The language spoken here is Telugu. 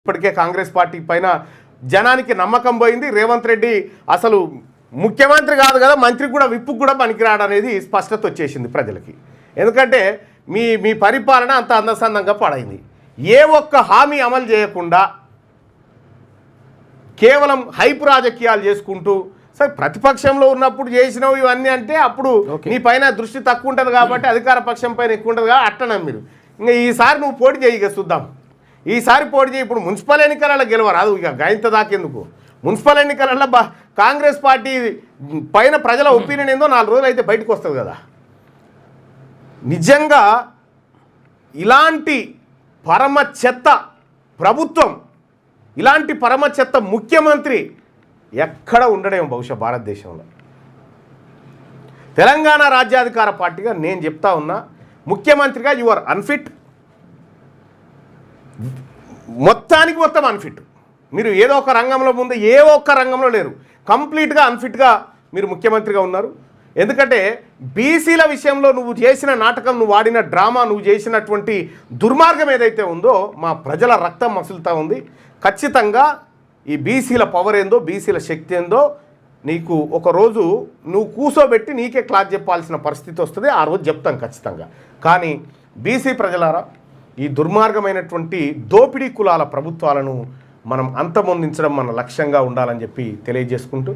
ఇప్పటికే కాంగ్రెస్ పార్టీ పైన జనానికి నమ్మకం పోయింది. రేవంత్ రెడ్డి అసలు ముఖ్యమంత్రి కాదు కదా, మంత్రికి కూడా విప్పుకు కూడా పనికిరాడు అనేది స్పష్టత వచ్చేసింది ప్రజలకి. ఎందుకంటే మీ పరిపాలన అంత అందసందంగా పడైంది. ఏ ఒక్క హామీ అమలు చేయకుండా కేవలం హైప్ రాజకీయాలు చేసుకుంటూ, సరే ప్రతిపక్షంలో ఉన్నప్పుడు చేసినవి ఇవన్నీ అంటే అప్పుడు నీ పైన దృష్టి తక్కువ ఉంటుంది కాబట్టి అధికార పక్షం పైన ఎక్కువ ఉంటుంది కాబట్టి అట్టనం మీరు. ఇంకా ఈసారి నువ్వు పోటీ చేయి, చూద్దాం. ఈసారి పోటీ చేయి. ఇప్పుడు మున్సిపల్ ఎన్నికలలో గెలవరాదు, ఇక గాయంత దాకెందుకు. మున్సిపల్ ఎన్నికలలో కాంగ్రెస్ పార్టీ పైన ప్రజల ఒపీనియన్ ఏందో 4 రోజులు అయితే బయటకు వస్తుంది కదా. నిజంగా ఇలాంటి పరమ చెత్త ప్రభుత్వం, ఇలాంటి పరమ చెత్త ముఖ్యమంత్రి ఎక్కడ ఉండడేమో బహుశా భారతదేశంలో. తెలంగాణ రాజ్యాధికార పార్టీగా నేను చెప్తా ఉన్నా, ముఖ్యమంత్రిగా యు ఆర్ అన్ఫిట్, మొత్తానికి మొత్తం అన్ఫిట్. మీరు ఏదో ఒక రంగంలో ముందు ఏ ఒక్క రంగంలో లేరు, కంప్లీట్గా అన్ఫిట్గా మీరు ముఖ్యమంత్రిగా ఉన్నారు. ఎందుకంటే బీసీల విషయంలో నువ్వు చేసిన నాటకం, నువ్వు ఆడిన డ్రామా, నువ్వు చేసినటువంటి దుర్మార్గం ఏదైతే ఉందో మా ప్రజల రక్తం మసులుతూ ఉంది. ఖచ్చితంగా ఈ బీసీల పవర్ ఏందో, బీసీల శక్తి ఏందో నీకు ఒకరోజు నువ్వు కూసోబెట్టి నీకే క్లాస్ చెప్పాల్సిన పరిస్థితి వస్తుంది. ఆ రోజు చెప్తాం ఖచ్చితంగా. కానీ బీసీ ప్రజలారా, ఈ దుర్మార్గమైనటువంటి దోపిడీ కులాల ప్రభుత్వాలను మనం అంతమొందించడం మన లక్ష్యంగా ఉండాలని చెప్పి తెలియజేసుకుంటూ